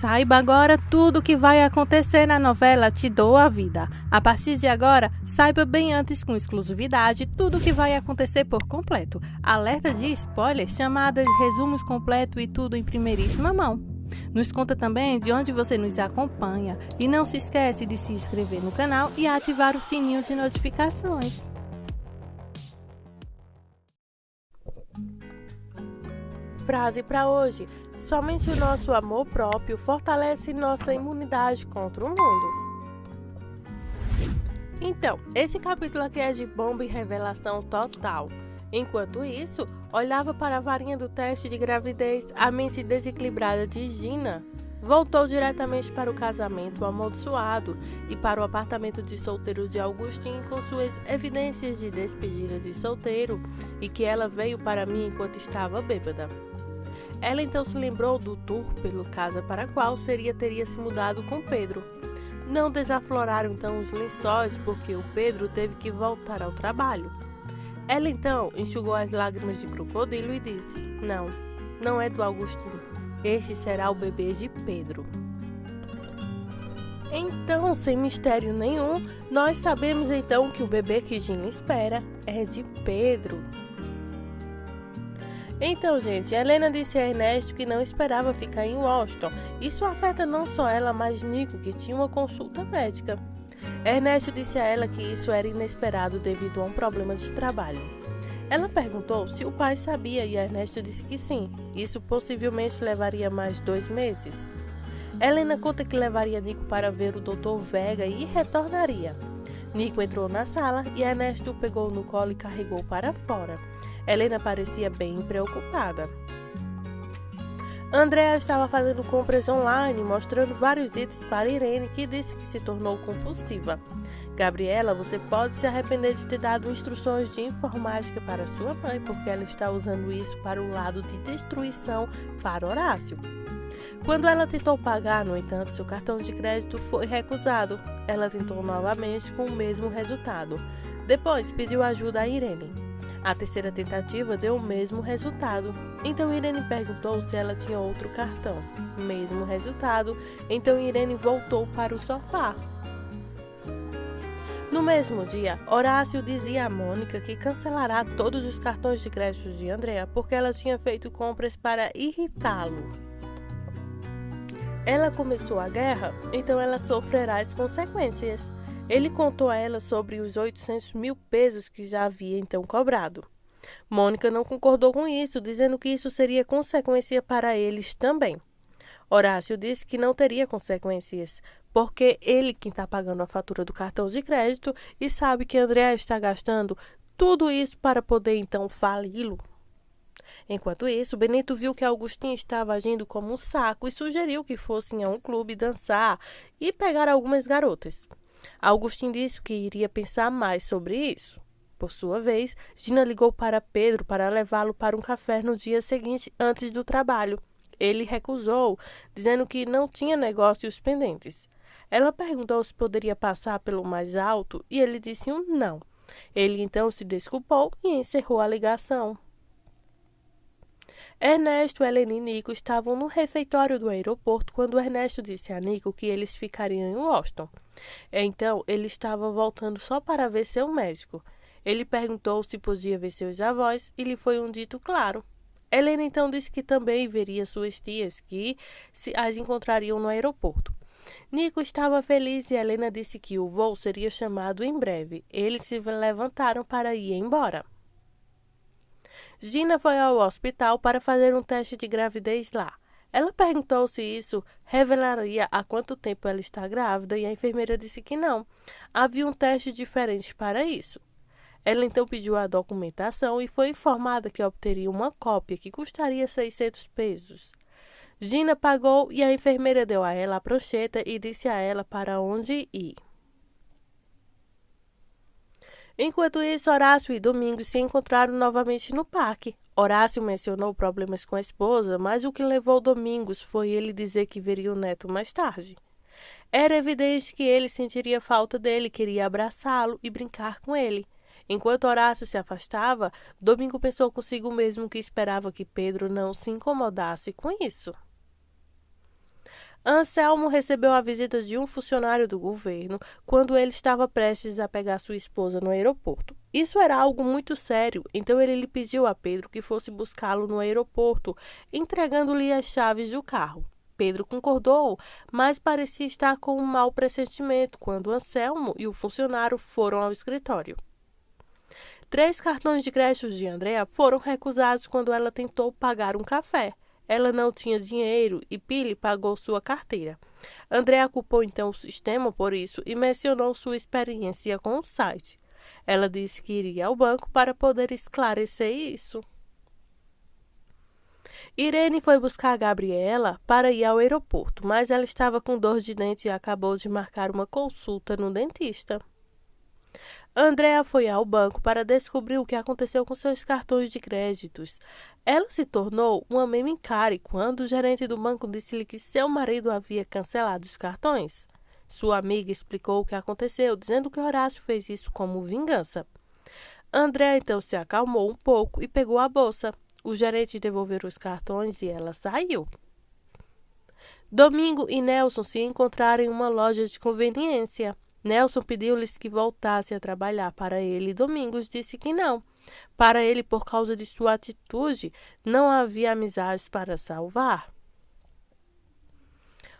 Saiba agora tudo o que vai acontecer na novela Te Dou a Vida. A partir de agora, saiba bem antes com exclusividade tudo o que vai acontecer por completo. Alerta de spoiler, chamadas, resumos completos e tudo em primeiríssima mão. Nos conta também de onde você nos acompanha e não se esquece de se inscrever no canal e ativar o sininho de notificações. Frase para hoje: somente o nosso amor próprio fortalece nossa imunidade contra o mundo. Então, esse capítulo aqui é de bomba e revelação total. Enquanto isso, olhava para a varinha do teste de gravidez, a mente desequilibrada de Gina voltou diretamente para o casamento amaldiçoado e para o apartamento de solteiro de Augustin com suas evidências de despedida de solteiro e que ela veio para mim enquanto estava bêbada. Ela então se lembrou do tour pela casa para a qual teria se mudado com Pedro. Não desafloraram então os lençóis porque o Pedro teve que voltar ao trabalho. Ela então enxugou as lágrimas de crocodilo e disse: não é do Augustinho. Este será o bebê de Pedro. Então, sem mistério nenhum, nós sabemos então que o bebê que Gina espera é de Pedro. Então, gente, Helena disse a Ernesto que não esperava ficar em Washington. Isso afeta não só ela, mas Nico, que tinha uma consulta médica. Ernesto disse a ela que isso era inesperado devido a um problema de trabalho. Ela perguntou se o pai sabia e Ernesto disse que sim. Isso possivelmente levaria mais 2 meses. Helena conta que levaria Nico para ver o Dr. Vega e retornaria. Nico entrou na sala e Ernesto o pegou no colo e carregou para fora. Helena parecia bem preocupada. Andrea estava fazendo compras online, mostrando vários itens para Irene, que disse que se tornou compulsiva. Gabriela, você pode se arrepender de ter dado instruções de informática para sua mãe, porque ela está usando isso para o lado de destruição para Horácio. Quando ela tentou pagar, no entanto, seu cartão de crédito foi recusado. Ela tentou novamente com o mesmo resultado. Depois pediu ajuda a Irene. A terceira tentativa deu o mesmo resultado. Então Irene perguntou se ela tinha outro cartão. Mesmo resultado. Então Irene voltou para o sofá. No mesmo dia, Horácio dizia a Mônica que cancelará todos os cartões de crédito de Andrea porque ela tinha feito compras para irritá-lo. Ela começou a guerra, então ela sofrerá as consequências. Ele contou a ela sobre os 800 mil pesos que já havia então cobrado. Mônica não concordou com isso, dizendo que isso seria consequência para eles também. Horácio disse que não teria consequências, porque ele quem está pagando a fatura do cartão de crédito e sabe que Andrea está gastando tudo isso para poder então fali-lo. Enquanto isso, Benito viu que Augustin estava agindo como um saco e sugeriu que fossem a um clube dançar e pegar algumas garotas. Augustin disse que iria pensar mais sobre isso. Por sua vez, Gina ligou para Pedro para levá-lo para um café no dia seguinte antes do trabalho. Ele recusou, dizendo que não tinha negócios pendentes. Ela perguntou se poderia passar pelo mais alto e ele disse um não. Ele então se desculpou e encerrou a ligação. Ernesto, Helena e Nico estavam no refeitório do aeroporto quando Ernesto disse a Nico que eles ficariam em Washington. Então, ele estava voltando só para ver seu médico. Ele perguntou se podia ver seus avós e lhe foi um dito claro. Helena então disse que também veria suas tias, que as encontrariam no aeroporto. Nico estava feliz e Helena disse que o voo seria chamado em breve. Eles se levantaram para ir embora. Gina foi ao hospital para fazer um teste de gravidez lá. Ela perguntou se isso revelaria há quanto tempo ela está grávida e a enfermeira disse que não. Havia um teste diferente para isso. Ela então pediu a documentação e foi informada que obteria uma cópia que custaria 600 pesos. Gina pagou e a enfermeira deu a ela a prancheta e disse a ela para onde ir. Enquanto isso, Horácio e Domingos se encontraram novamente no parque. Horácio mencionou problemas com a esposa, mas o que levou Domingos foi ele dizer que veria o neto mais tarde. Era evidente que ele sentiria falta dele, queria abraçá-lo e brincar com ele. Enquanto Horácio se afastava, Domingo pensou consigo mesmo que esperava que Pedro não se incomodasse com isso. Anselmo recebeu a visita de um funcionário do governo quando ele estava prestes a pegar sua esposa no aeroporto. Isso era algo muito sério, então ele lhe pediu a Pedro que fosse buscá-lo no aeroporto, entregando-lhe as chaves do carro. Pedro concordou, mas parecia estar com um mau pressentimento quando Anselmo e o funcionário foram ao escritório. 3 cartões de crédito de Andrea foram recusados quando ela tentou pagar um café. Ela não tinha dinheiro e Pili pagou sua carteira. Andrea culpou então o sistema por isso e mencionou sua experiência com o site. Ela disse que iria ao banco para poder esclarecer isso. Irene foi buscar a Gabriela para ir ao aeroporto, mas ela estava com dor de dente e acabou de marcar uma consulta no dentista. Andrea foi ao banco para descobrir o que aconteceu com seus cartões de créditos. Ela se tornou uma meme-care quando o gerente do banco disse-lhe que seu marido havia cancelado os cartões. Sua amiga explicou o que aconteceu, dizendo que Horácio fez isso como vingança. Andrea então se acalmou um pouco e pegou a bolsa. O gerente devolveu os cartões e ela saiu. Domingo e Nelson se encontraram em uma loja de conveniência. Nelson pediu-lhes que voltasse a trabalhar para ele e Domingos disse que não. Para ele, por causa de sua atitude, não havia amizades para salvar.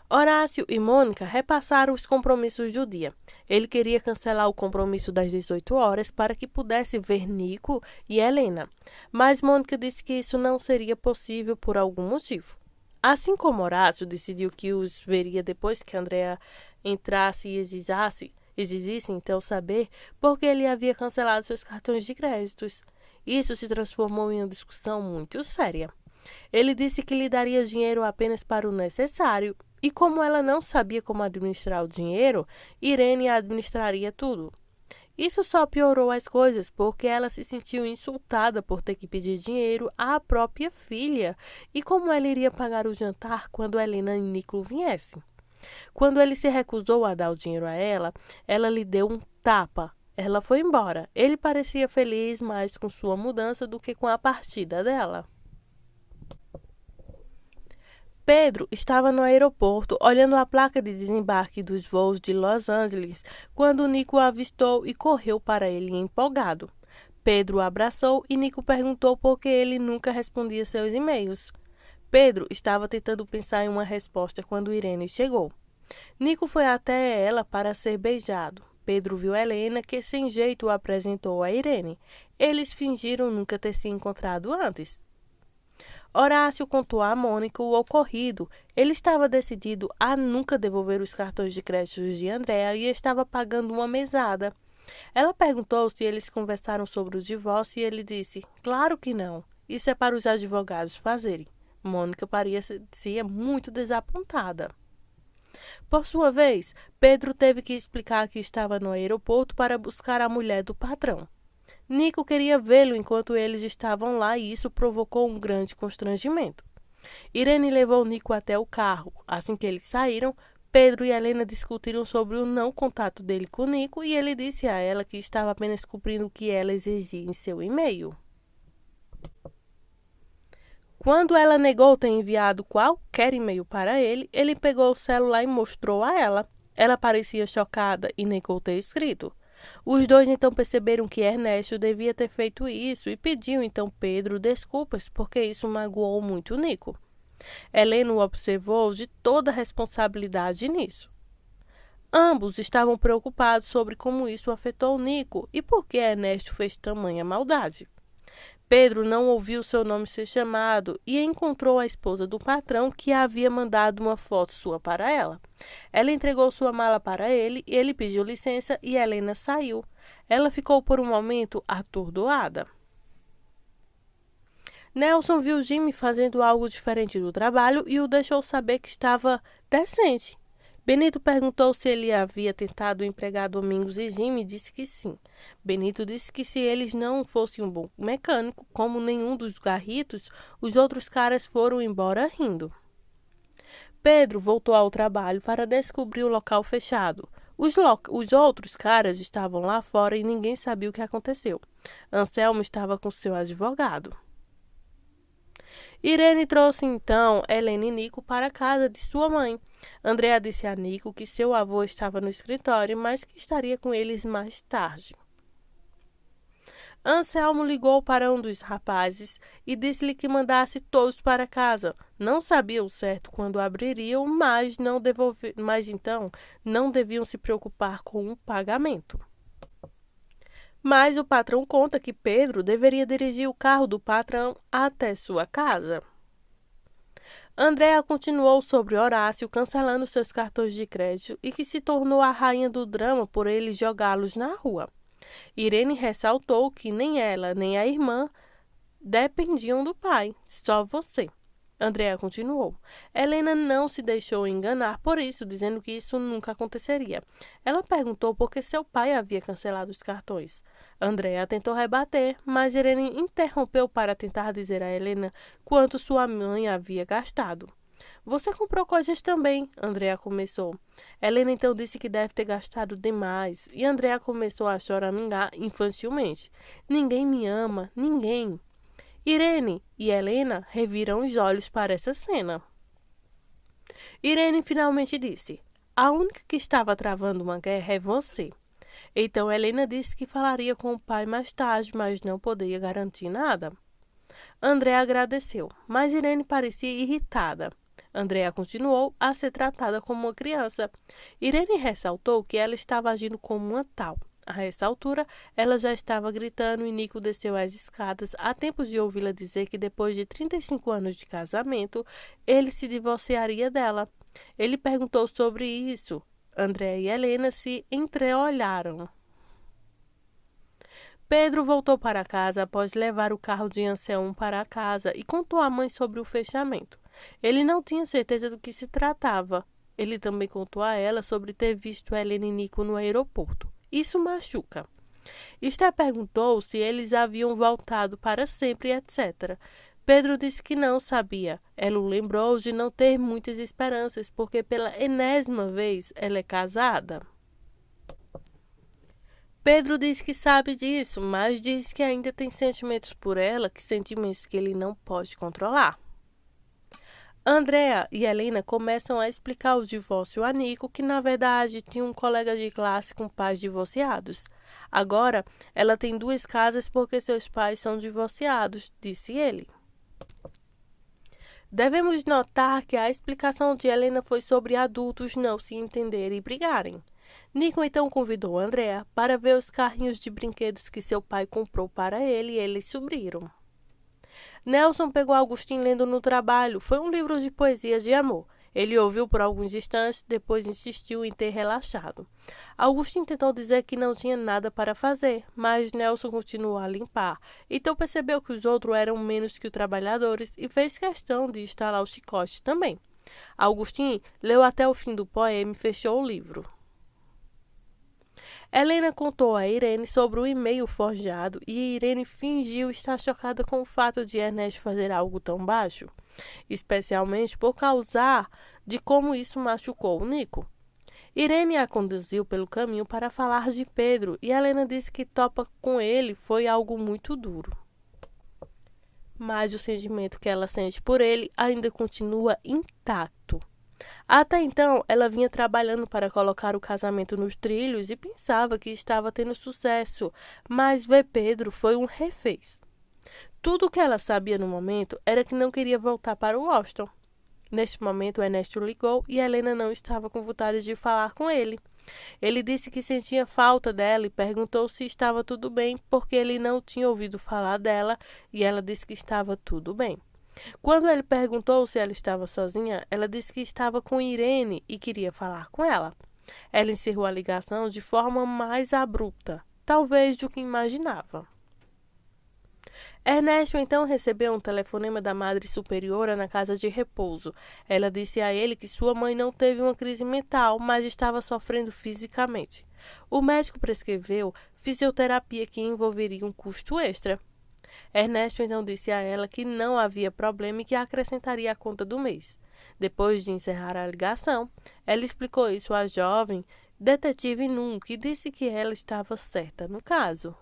Horácio e Mônica repassaram os compromissos do dia. Ele queria cancelar o compromisso das 18 horas para que pudesse ver Nico e Helena, mas Mônica disse que isso não seria possível por algum motivo. Assim como Horácio decidiu que os veria depois que Andrea entrasse e exigisse então saber por que ele havia cancelado seus cartões de créditos. Isso se transformou em uma discussão muito séria. Ele disse que lhe daria dinheiro apenas para o necessário, e como ela não sabia como administrar o dinheiro, Irene administraria tudo. Isso só piorou as coisas, porque ela se sentiu insultada por ter que pedir dinheiro à própria filha, e como ela iria pagar o jantar quando Helena e Nico viessem. Quando ele se recusou a dar o dinheiro a ela lhe deu um tapa. Ela foi embora. Ele parecia feliz mais com sua mudança do que com a partida dela. Pedro estava no aeroporto, olhando a placa de desembarque dos voos de Los Angeles, quando Nico o avistou e correu para ele empolgado. Pedro o abraçou e Nico perguntou por que ele nunca respondia seus e-mails. Pedro estava tentando pensar em uma resposta quando Irene chegou. Nico foi até ela para ser beijado. Pedro viu Helena, que sem jeito o apresentou a Irene. Eles fingiram nunca ter se encontrado antes. Horácio contou a Mônica o ocorrido. Ele estava decidido a nunca devolver os cartões de crédito de Andrea e estava pagando uma mesada. Ela perguntou se eles conversaram sobre o divórcio e ele disse, claro que não. Isso é para os advogados fazerem. Mônica parecia muito desapontada. Por sua vez, Pedro teve que explicar que estava no aeroporto para buscar a mulher do patrão. Nico queria vê-lo enquanto eles estavam lá e isso provocou um grande constrangimento. Irene levou Nico até o carro. Assim que eles saíram, Pedro e Helena discutiram sobre o não contato dele com Nico e ele disse a ela que estava apenas cumprindo o que ela exigia em seu e-mail. Quando ela negou ter enviado qualquer e-mail para ele, ele pegou o celular e mostrou a ela. Ela parecia chocada e negou ter escrito. Os dois então perceberam que Ernesto devia ter feito isso e pediu então Pedro desculpas porque isso magoou muito Nico. Helena o observou de toda a responsabilidade nisso. Ambos estavam preocupados sobre como isso afetou Nico e por que Ernesto fez tamanha maldade. Pedro não ouviu seu nome ser chamado e encontrou a esposa do patrão que havia mandado uma foto sua para ela. Ela entregou sua mala para ele, ele pediu licença e Helena saiu. Ela ficou por um momento atordoada. Nelson viu Jimmy fazendo algo diferente do trabalho e o deixou saber que estava decente. Benito perguntou se ele havia tentado empregar Domingos e Jimmy disse que sim. Benito disse que se eles não fossem um bom mecânico, como nenhum dos garritos, os outros caras foram embora rindo. Pedro voltou ao trabalho para descobrir o local fechado. Os outros caras estavam lá fora e ninguém sabia o que aconteceu. Anselmo estava com seu advogado. Irene trouxe então Helena e Nico para a casa de sua mãe. Andrea disse a Nico que seu avô estava no escritório, mas que estaria com eles mais tarde. Anselmo ligou para um dos rapazes e disse-lhe que mandasse todos para casa. Não sabia o certo quando abririam, mas então não deviam se preocupar com o pagamento. Mas o patrão conta que Pedro deveria dirigir o carro do patrão até sua casa. Andréa continuou sobre Horácio, cancelando seus cartões de crédito e que se tornou a rainha do drama por ele jogá-los na rua. Irene ressaltou que nem ela nem a irmã dependiam do pai, só você. Andréa continuou. Helena não se deixou enganar por isso, dizendo que isso nunca aconteceria. Ela perguntou por que seu pai havia cancelado os cartões. Andréa tentou rebater, mas Irene interrompeu para tentar dizer a Helena quanto sua mãe havia gastado. Você comprou coisas também, Andréa começou. Helena então disse que deve ter gastado demais, e Andréa começou a choramingar infantilmente. Ninguém me ama, ninguém. Irene e Helena reviram os olhos para essa cena. Irene finalmente disse: a única que estava travando uma guerra é você. Então Helena disse que falaria com o pai mais tarde, mas não poderia garantir nada. Andréa agradeceu, mas Irene parecia irritada. Andréa continuou a ser tratada como uma criança. Irene ressaltou que ela estava agindo como uma tal. A essa altura, ela já estava gritando e Nico desceu as escadas a tempo de ouvi-la dizer que depois de 35 anos de casamento, ele se divorciaria dela. Ele perguntou sobre isso. Andréa e Helena se entreolharam. Pedro voltou para casa após levar o carro de Anselmo para casa e contou à mãe sobre o fechamento. Ele não tinha certeza do que se tratava. Ele também contou a ela sobre ter visto Helena e Nico no aeroporto. Isso machuca. Esther perguntou se eles haviam voltado para sempre, etc. Pedro disse que não sabia. Ela o lembrou de não ter muitas esperanças, porque pela enésima vez ela é casada. Pedro diz que sabe disso, mas diz que ainda tem sentimentos por ela, sentimentos que ele não pode controlar. Andréa e Helena começam a explicar o divórcio a Nico, que na verdade tinha um colega de classe com pais divorciados. Agora, ela tem 2 casas porque seus pais são divorciados, disse ele. Devemos notar que a explicação de Helena foi sobre adultos não se entenderem e brigarem. Nico então convidou Andréa para ver os carrinhos de brinquedos que seu pai comprou para ele e eles subiram. Nelson pegou Agostinho lendo no trabalho. Foi um livro de poesia de amor. Ele ouviu por alguns instantes, depois insistiu em ter relaxado. Agostinho tentou dizer que não tinha nada para fazer, mas Nelson continuou a limpar. Então percebeu que os outros eram menos que os trabalhadores e fez questão de estalar o chicote também. Agostinho leu até o fim do poema e fechou o livro. Helena contou a Irene sobre o e-mail forjado e Irene fingiu estar chocada com o fato de Ernesto fazer algo tão baixo, especialmente por causa de como isso machucou o Nico. Irene a conduziu pelo caminho para falar de Pedro e Helena disse que topa com ele foi algo muito duro. Mas o sentimento que ela sente por ele ainda continua intacto. Até então, ela vinha trabalhando para colocar o casamento nos trilhos e pensava que estava tendo sucesso, mas ver Pedro foi um refez. Tudo o que ela sabia no momento era que não queria voltar para Washington. Neste momento, Ernesto ligou e Helena não estava com vontade de falar com ele. Ele disse que sentia falta dela e perguntou se estava tudo bem, porque ele não tinha ouvido falar dela e ela disse que estava tudo bem. Quando ele perguntou se ela estava sozinha, ela disse que estava com Irene e queria falar com ela. Ela encerrou a ligação de forma mais abrupta, talvez do que imaginava. Ernesto então recebeu um telefonema da Madre Superiora na casa de repouso. Ela disse a ele que sua mãe não teve uma crise mental, mas estava sofrendo fisicamente. O médico prescreveu fisioterapia que envolveria um custo extra. Ernesto então disse a ela que não havia problema e que acrescentaria a conta do mês. Depois de encerrar a ligação, ela explicou isso à jovem detetive Num, que disse que ela estava certa no caso.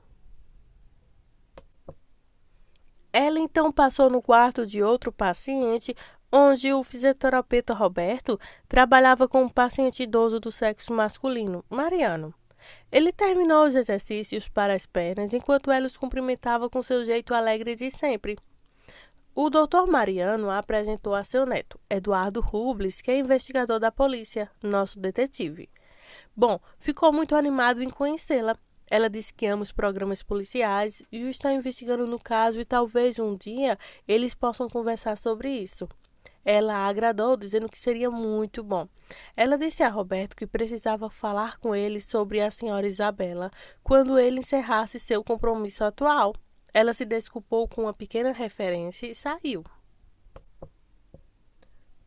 Ela então passou no quarto de outro paciente, onde o fisioterapeuta Roberto trabalhava com um paciente idoso do sexo masculino, Mariano. Ele terminou os exercícios para as pernas enquanto ela os cumprimentava com seu jeito alegre de sempre. O doutor Mariano a apresentou a seu neto, Eduardo Rubles, que é investigador da polícia, nosso detetive. Bom, ficou muito animado em conhecê-la. Ela disse que ama os programas policiais e o está investigando no caso e talvez um dia eles possam conversar sobre isso. Ela a agradou, dizendo que seria muito bom. Ela disse a Roberto que precisava falar com ele sobre a senhora Isabela quando ele encerrasse seu compromisso atual. Ela se desculpou com uma pequena referência e saiu.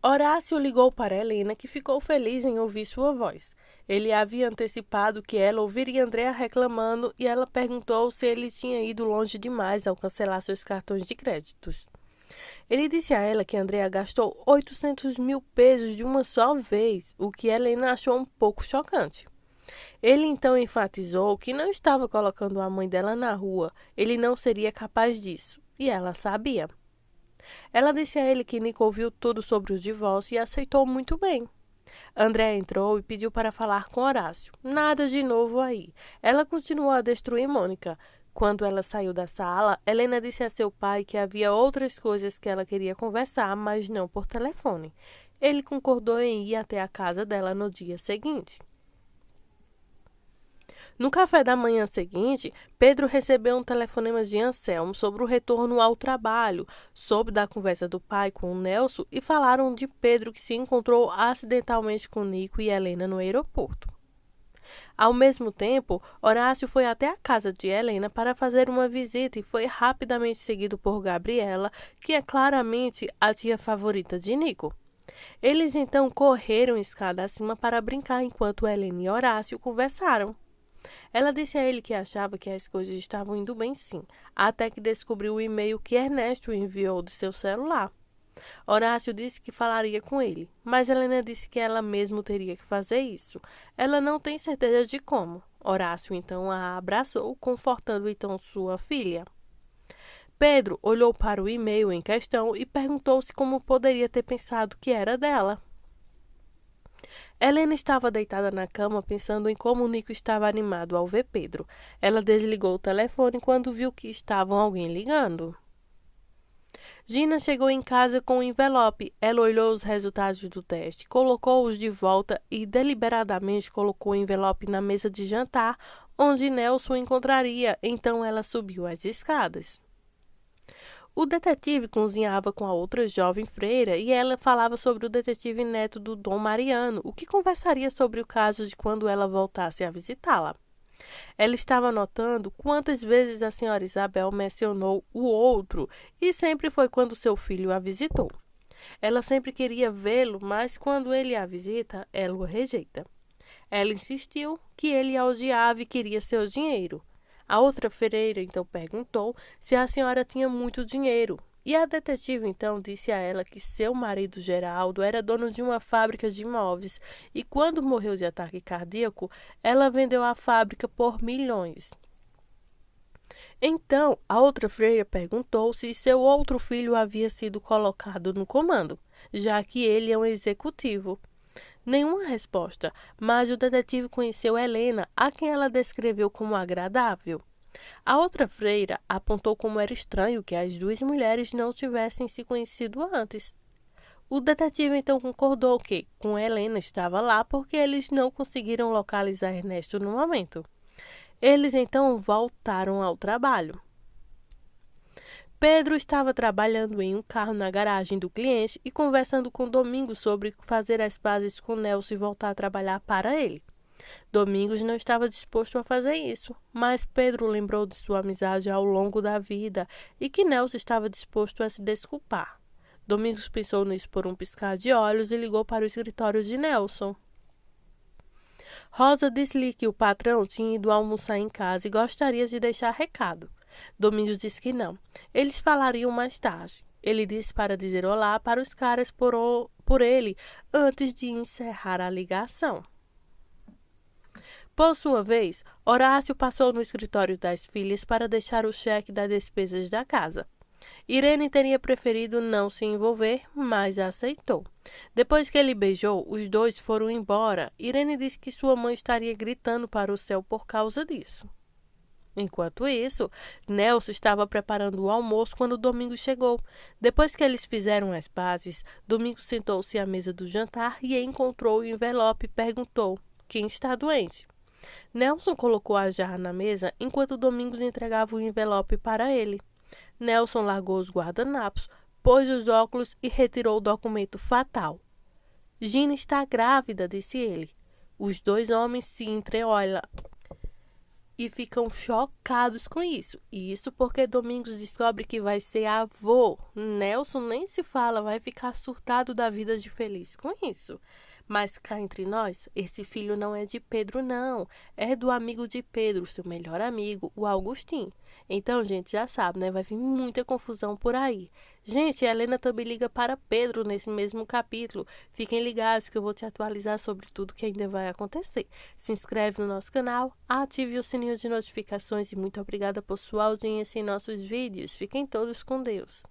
Horácio ligou para Helena, que ficou feliz em ouvir sua voz. Ele havia antecipado que ela ouviria Andréa reclamando e ela perguntou se ele tinha ido longe demais ao cancelar seus cartões de créditos. Ele disse a ela que Andréa gastou 800 mil pesos de uma só vez, o que Helena achou um pouco chocante. Ele então enfatizou que não estava colocando a mãe dela na rua, ele não seria capaz disso, e ela sabia. Ela disse a ele que Nico ouviu tudo sobre o divórcio e aceitou muito bem. André entrou e pediu para falar com Horácio. Nada de novo aí. Ela continuou a destruir Mônica. Quando ela saiu da sala, Helena disse a seu pai que havia outras coisas que ela queria conversar, mas não por telefone. Ele concordou em ir até a casa dela no dia seguinte. No café da manhã seguinte, Pedro recebeu um telefonema de Anselmo sobre o retorno ao trabalho. Soube da conversa do pai com o Nelson e falaram de Pedro que se encontrou acidentalmente com Nico e Helena no aeroporto. Ao mesmo tempo, Horácio foi até a casa de Helena para fazer uma visita e foi rapidamente seguido por Gabriela, que é claramente a tia favorita de Nico. Eles então correram escada acima para brincar enquanto Helena e Horácio conversaram. Ela disse a ele que achava que as coisas estavam indo bem sim, até que descobriu o e-mail que Ernesto enviou de seu celular. Horácio disse que falaria com ele, mas Helena disse que ela mesma teria que fazer isso. Ela não tem certeza de como. Horácio então a abraçou, confortando então sua filha. Pedro olhou para o e-mail em questão e perguntou-se como poderia ter pensado que era dela. Helena estava deitada na cama pensando em como Nico estava animado ao ver Pedro. Ela desligou o telefone quando viu que estavam alguém ligando. Gina chegou em casa com um envelope. Ela olhou os resultados do teste, colocou-os de volta e deliberadamente colocou o envelope na mesa de jantar, onde Nelson encontraria. Então ela subiu as escadas. O detetive cozinhava com a outra jovem freira e ela falava sobre o detetive neto do Dom Mariano, o que conversaria sobre o caso de quando ela voltasse a visitá-la. Ela estava notando quantas vezes a senhora Isabel mencionou o outro e sempre foi quando seu filho a visitou. Ela sempre queria vê-lo, mas quando ele a visita, ela o rejeita. Ela insistiu que ele a odiava e queria seu dinheiro. A outra freira então perguntou se a senhora tinha muito dinheiro. E a detetive então disse a ela que seu marido Geraldo era dono de uma fábrica de imóveis e quando morreu de ataque cardíaco, ela vendeu a fábrica por milhões. Então, a outra freira perguntou se seu outro filho havia sido colocado no comando, já que ele é um executivo. Nenhuma resposta, mas o detetive conheceu Helena, a quem ela descreveu como agradável. A outra freira apontou como era estranho que as duas mulheres não tivessem se conhecido antes. O detetive então concordou que, com Helena, estava lá porque eles não conseguiram localizar Ernesto no momento. Eles então voltaram ao trabalho. Pedro estava trabalhando em um carro na garagem do cliente e conversando com Domingos sobre fazer as pazes com Nelson e voltar a trabalhar para ele. Domingos não estava disposto a fazer isso, mas Pedro lembrou de sua amizade ao longo da vida e que Nelson estava disposto a se desculpar. Domingos pensou nisso por um piscar de olhos e ligou para o escritório de Nelson. Rosa disse-lhe que o patrão tinha ido almoçar em casa e gostaria de deixar recado. Domingos disse que não. Eles falariam mais tarde. Ele disse para dizer olá para os caras por ele antes de encerrar a ligação. Por sua vez, Horácio passou no escritório das filhas para deixar o cheque das despesas da casa. Irene teria preferido não se envolver, mas aceitou. Depois que ele beijou, os dois foram embora. Irene disse que sua mãe estaria gritando para o céu por causa disso. Enquanto isso, Nelson estava preparando o almoço quando Domingos chegou. Depois que eles fizeram as pazes, Domingos sentou-se à mesa do jantar e encontrou o envelope e perguntou: quem está doente? Nelson colocou a jarra na mesa enquanto Domingos entregava o envelope para ele. Nelson largou os guardanapos, pôs os óculos e retirou o documento fatal. Gina está grávida, disse ele. Os dois homens se entreolham e ficam chocados com isso. E isso porque Domingos descobre que vai ser avô. Nelson nem se fala, vai ficar surtado da vida de feliz com isso. Mas cá entre nós, esse filho não é de Pedro, não. É do amigo de Pedro, seu melhor amigo, o Augustinho. Então, gente, já sabe, né? Vai vir muita confusão por aí. Gente, a Helena também liga para Pedro nesse mesmo capítulo. Fiquem ligados que eu vou te atualizar sobre tudo que ainda vai acontecer. Se inscreve no nosso canal, ative o sininho de notificações e muito obrigada por sua audiência em nossos vídeos. Fiquem todos com Deus.